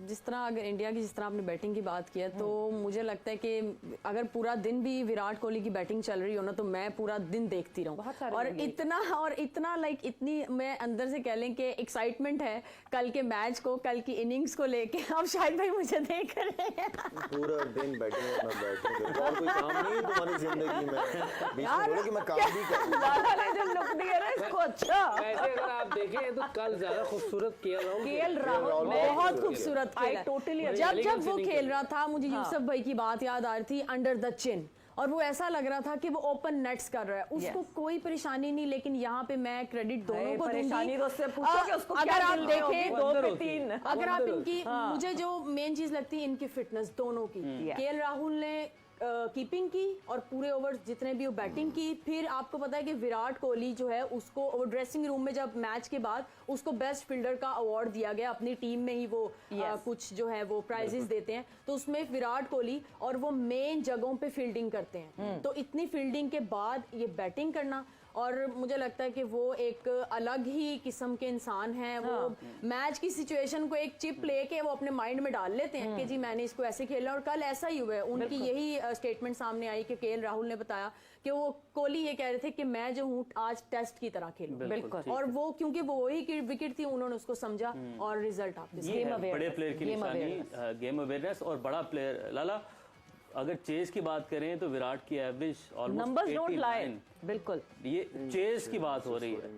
जिस तरह अगर इंडिया की जिस तरह आपने बैटिंग की बात की है तो मुझे लगता है कि अगर पूरा दिन भी विराट कोहली की बैटिंग चल रही हो ना तो मैं पूरा दिन देखती रहूं और इतना लाइक इतनी मैं अंदर से कह लें कि एक्साइटमेंट है कल के मैच को, कल की इनिंग्स को लेके। अब शायद भाई मुझे देख रहे हैं पूरा दिन बैटिंग और बैटिंग और कोई काम नहीं है तुम्हारी जिंदगी में, बीच में बोलो कि मैं काम भी करूं। लाला ने जो लुक दिया ना इसको, अच्छा वैसे अगर आप देखें तो कल ज्यादा खूबसूरत केएल राहुल बहुत खूबसूरत खेला। टोटली जब वो खेल रहा था मुझे यूसुफ भाई की बात याद आ रही थी, अंडर द चिन, और वो ऐसा लग रहा था कि वो ओपन नेट्स कर रहा है, उसको कोई परेशानी नहीं। लेकिन यहाँ पे मैं क्रेडिट दोनों को दूंगी। अगर आप देखें 2 पे 3, अगर आप इनकी मुझे जो मेन चीज लगती है इनकी फिटनेस दोनों की, केएल राहुल ने कीपिंग की और पूरे ओवर जितने भी वो बैटिंग की। फिर आपको पता है कि विराट कोहली जो है उसको वो ड्रेसिंग रूम में जब मैच के बाद उसको बेस्ट फील्डर का अवार्ड दिया गया, अपनी टीम में ही वो कुछ जो है वो प्राइजेस देते हैं, तो उसमें विराट कोहली और वो मेन जगहों पे फील्डिंग करते हैं। तो इतनी फील्डिंग के बाद ये बैटिंग करना, और मुझे लगता है कि वो एक अलग ही किस्म के इंसान हैं। वो मैच की सिचुएशन को एक चिप लेके वो अपने माइंड में डाल लेते हैं कि जी मैंने इसको ऐसे खेलना, और कल ऐसा ही हुआ है। उनकी यही स्टेटमेंट सामने आई कि केएल राहुल ने बताया कि वो कोहली ये कह रहे थे कि मैं जो हूँ आज टेस्ट की तरह खेलूं, बिल्कुल। और वो क्योंकि वो वही विकेट थी उन्होंने उसको समझा और रिजल्ट आपके बड़े प्लेयर की निशानी गेम अवेयरनेस और बड़ा प्लेयर। लाला अगर चेस की बात करें तो विराट की एवरेज नंबर्स डोंट लाई, बिल्कुल ये चेस की बात हो रही है।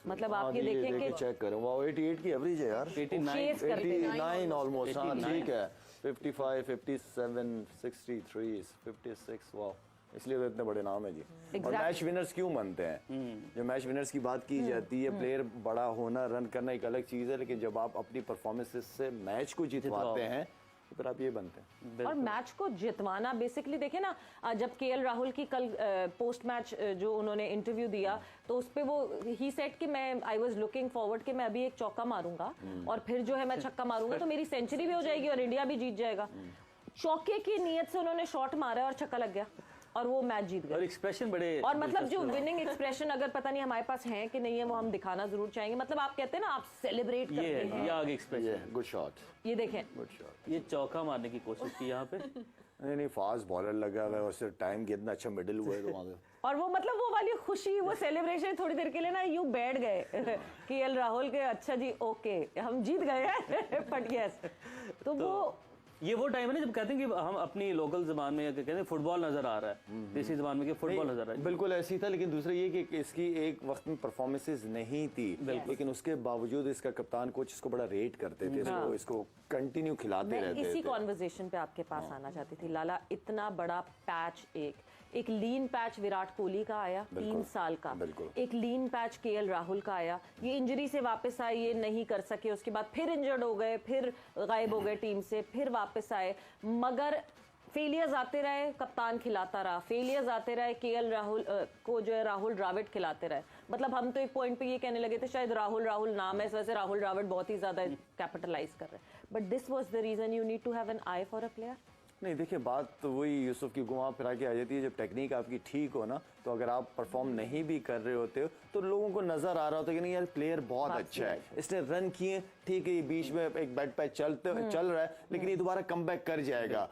मतलब आप ये देखें कि चेक करो, वो 88 की एवरेज है यार, 89 ऑलमोस्ट। हाँ ठीक है, 55, 57, 63, 56, वाह, इसलिए तो इतने बड़े नाम है जी। और मैच विनर्स क्यों बनते हैं? जब मैच विनर्स की बात की जाती है, प्लेयर बड़ा होना, रन करना एक अलग चीज है, लेकिन जब आप अपनी परफॉर्मेंसेस से मैच को जितवाते हैं फिर आप ये बनते हैं। और मैच को जितवाना बेसिकली देखे ना, जब केएल राहुल की कल पोस्ट मैच जो उन्होंने इंटरव्यू दिया तो उस पे वो ही सेड कि मैं आई वाज लुकिंग फॉरवर्ड कि मैं अभी एक चौका मारूंगा और फिर जो है मैं छक्का मारूंगा तो मेरी सेंचुरी भी हो जाएगी और इंडिया भी जीत जाएगा। चौके की नीयत से उन्होंने शॉट मारा और छक्का लग गया और वो मैच जीत गए। और एक्सप्रेशन बड़े, और मतलब जो विनिंग एक्सप्रेशन अगर पता नहीं हमारे पास है कि नहीं है वो हम दिखाना जरूर चाहेंगे। मतलब आप कहते हैं ना आप सेलिब्रेट करते हैं, ये आगे एक्सप्रेशन, गुड शॉट, ये देखें, गुड शॉट। ये चौका मारने की कोशिश की यहाँ पे। नहीं फास्ट बॉलर लगा हुआ है और सिर्फ टाइम कितना अच्छा मिडिल हुआ है तो वहां पे। और वो मतलब वो वाली खुशी, वो सेलिब्रेशन थोड़ी देर के लिए ना यूं बैठ गए केएल राहुल के, अच्छा जी ओके हम जीत गए हैं बट यस। तो वो ये वो टाइम है ना जब कहते हैं कि हम अपनी लोकल जबान में कहते हैं फुटबॉल नजर आ रहा है, देसी जबान में कि फुटबॉल नजर आ रहा है। बिल्कुल ऐसी था, लेकिन दूसरा ये कि इसकी एक वक्त में परफॉर्मेंसेस नहीं थी, लेकिन उसके बावजूद इसका कप्तान कोच इसको बड़ा रेट करते थे, इसको कंटिन्यू खिलाते रहते थे। इसी कॉन्वर्सेशन पे आपके पास आना चाहती थी लाला। इतना बड़ा पैच, एक लीन पैच विराट कोहली का आया 3 साल का, एक लीन पैच केएल राहुल का आया, ये इंजरी से वापस आए, ये नहीं कर सके, उसके बाद फिर इंजर्ड हो गए, फिर गायब हो गए टीम से, फिर वापस आए, मगर फेलियर्स आते रहे, कप्तान खिलाता रहा, फेलियर्स आते रहे, केएल राहुल को जो है राहुल द्रविड़ खिलाते रहे। मतलब हम तो एक पॉइंट पे ये कहने लगे थे शायद राहुल नाम है इस वजह से राहुल द्रविड़ बहुत ही ज्यादा कैपिटलाइज कर रहे हैं, but this was the reason you need to have an eye for a player. नहीं देखिए, बात तो वही यूसुफ की घुमा फिरा के आ जाती है। जब टेक्निक आपकी ठीक हो ना, तो अगर आप परफॉर्म नहीं भी कर रहे होते हो तो लोगों को नजर आ रहा होता है कि नहीं यार प्लेयर बहुत अच्छा है, इसने रन किए, ठीक है, ये बीच में एक बैट पैच चल रहा है, लेकिन ये दोबारा कमबैक कर जाएगा।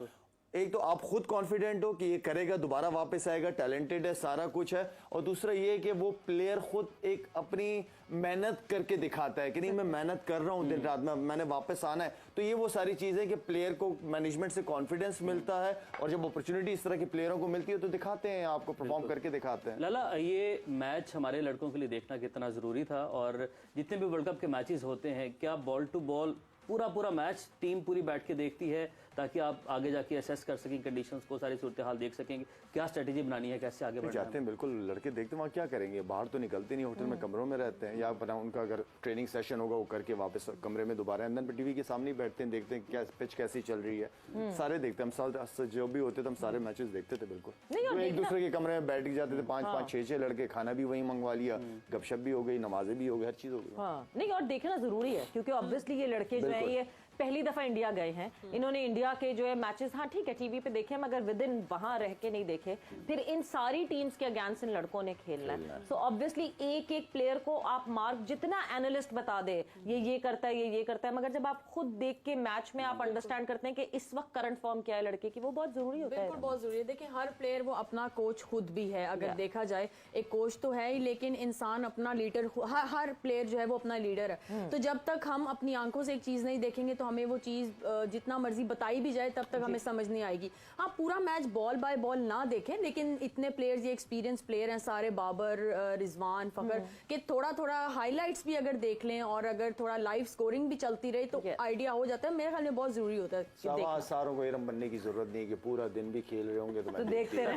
एक तो आप खुद कॉन्फिडेंट हो कि ये करेगा, दोबारा वापस आएगा, टैलेंटेड है, सारा कुछ है, और दूसरा ये कि वो प्लेयर खुद एक अपनी मेहनत करके दिखाता है कि नहीं मैं मेहनत कर रहा हूँ दिन रात में, मैंने वापस आना है। तो ये वो सारी चीजें कि प्लेयर को मैनेजमेंट से कॉन्फिडेंस मिलता है, और जब अपॉर्चुनिटी इस तरह के प्लेयरों को मिलती है तो दिखाते हैं, आपको परफॉर्म करके दिखाते हैं। लाला ये मैच हमारे लड़कों के लिए देखना कितना जरूरी था, और जितने भी वर्ल्ड कप के मैचेस होते हैं, क्या बॉल टू बॉल पूरा मैच टीम पूरी बैठ के देखती है ताकि आप आगे जाके असेस कर सकें कंडीशंस को, सारी सूरत हाल देख सकेंगे, क्या स्ट्रेटेजी बनानी है, कैसे आगे बढ़ना है? जाते हैं बिल्कुल, लड़के देखते हैं वहाँ क्या करेंगे, बाहर तो निकलते नहीं, होटल में कमरों में रहते हैं, या अपना उनका अगर ट्रेनिंग सेशन होगा वो करके वापस कमरे में दोबारा अंदर पे टीवी के सामने बैठते हैं, देखते हैं क्या पिच कैसी चल रही है, सारे देखते हैं हम। जो भी होते थे हम सारे मैचेस देखते थे बिल्कुल। एक दूसरे के कमरे में बैठ जाते थे, 5-5, 6-6 लड़के, खाना भी वहीं मंगवा लिया, गपशप भी हो गई, नमाजें भी हो गई, हर चीज हो गई। नहीं, और देखना जरूरी है क्योंकि ऑब्वियसली ये लड़के जो है ये पहली दफा इंडिया गए हैं, इन्होंने इंडिया के जो है मैचेस, हाँ ठीक है टीवी पे देखे मगर विद इन वहां रह के नहीं देखे। फिर इन सारी टीम्स के अगेंस्ट इन लड़कों ने खेलना है। सो ऑब्वियसली एक एक प्लेयर को आप मार्क, जितना एनालिस्ट बता दे ये करता है, ये करता है, मगर जब आप खुद देख के मैच में आप अंडरस्टैंड करते हैं कि इस वक्त करंट फॉर्म क्या है लड़के की, वो बहुत जरूरी होता है। बिल्कुल बहुत जरूरी है। देखिए हर प्लेयर वो अपना कोच खुद भी है, अगर देखा जाए एक कोच तो है ही, लेकिन इंसान अपना लीडर, हर प्लेयर जो है वो अपना लीडर है। तो जब तक हम अपनी आंखों से एक चीज नहीं देखेंगे तो हमें वो चीज जितना मर्जी बताई भी जाए तब तक हमें समझ नहीं आएगी। हाँ पूरा मैच बॉल बाय बॉल ना देखें, लेकिन इतने प्लेयर्स, ये एक्सपीरियंस प्लेयर हैं सारे, बाबर, रिजवान, फखर, कि थोड़ा थोड़ा हाईलाइट्स भी अगर देख लें और अगर थोड़ा लाइव स्कोरिंग भी चलती रही तो आइडिया हो जाता है। मेरे ख्याल में बहुत जरूरी होता है। सारों को इरम बनने की जरूरत नहीं है कि पूरा दिन भी खेल रहे होंगे तो देखते रहे।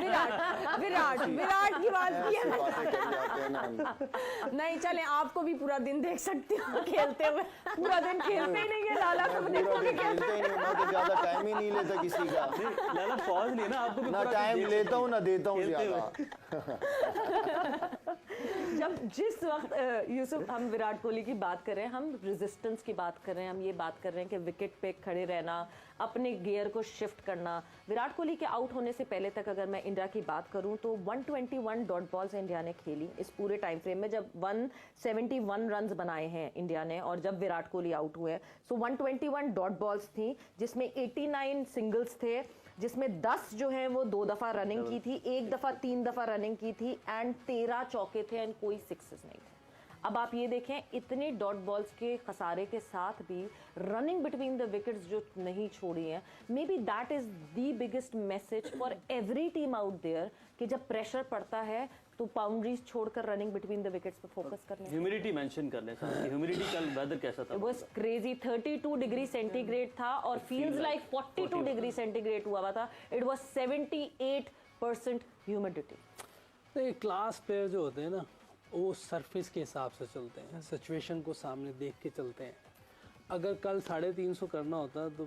विराट की बात की है। बातें कर जाते हैं ना। नहीं चले, आपको भी पूरा दिन देख सकते हो खेलते हुए। पूरा दिन खेलते ही नहीं है लाला, तो पूरा दिन खेलते ही नहीं, मैं तो ज्यादा टाइम ही नहीं लेता किसी का। लाला पॉज लेना, आपको भी ना पूरा टाइम देख लेता हूँ ना देता हूँ खेलते ज्यादा। जब जिस वक्त यूसुफ हम विराट कोहली की बात कर रहे हैं, हम रेजिस्टेंस की बात कर रहे हैं, हम ये बात कर रहे हैं कि विकेट पे खड़े रहना, अपने गियर को शिफ्ट करना। विराट कोहली के आउट होने से पहले तक अगर मैं इंडिया की बात करूं तो 121 डॉट बॉल्स इंडिया ने खेली इस पूरे टाइम फ्रेम में, जब 171 रन्स बनाए हैं इंडिया ने और जब विराट कोहली आउट हुए। सो 121 डॉट बॉल्स थी, जिसमें 89 सिंगल्स थे, जिसमें 10 जो है वो 2 दफा रनिंग की थी, 1 दफा 3 दफा रनिंग की थी, एंड 13 चौके थे एंड कोई सिक्सेस नहीं थे। अब आप ये देखें, इतने डॉट बॉल्स के खसारे के साथ भी रनिंग बिटवीन द विकेट्स जो नहीं छोड़ी है, maybe that is the biggest message for every team out there कि जब प्रेशर पड़ता है तो बाउंड्रीज छोड़कर रनिंग बिटवीन द विकेट्स पे फोकस करने। ह्यूमिडिटी मेंशन कर लें साहब, ह्यूमिडिटी कल वेदर कैसा था? It was crazy, 32 degree centigrade था और फील्स लाइक 42 डिग्री सेंटीग्रेड हुआ था। It was 78% humidity. तो क्लास प्लेयर जो होते हैं ना, वो सरफेस के हिसाब से चलते हैं, सिचुएशन को सामने देख के चलते हैं। अगर कल 350 करना होता तो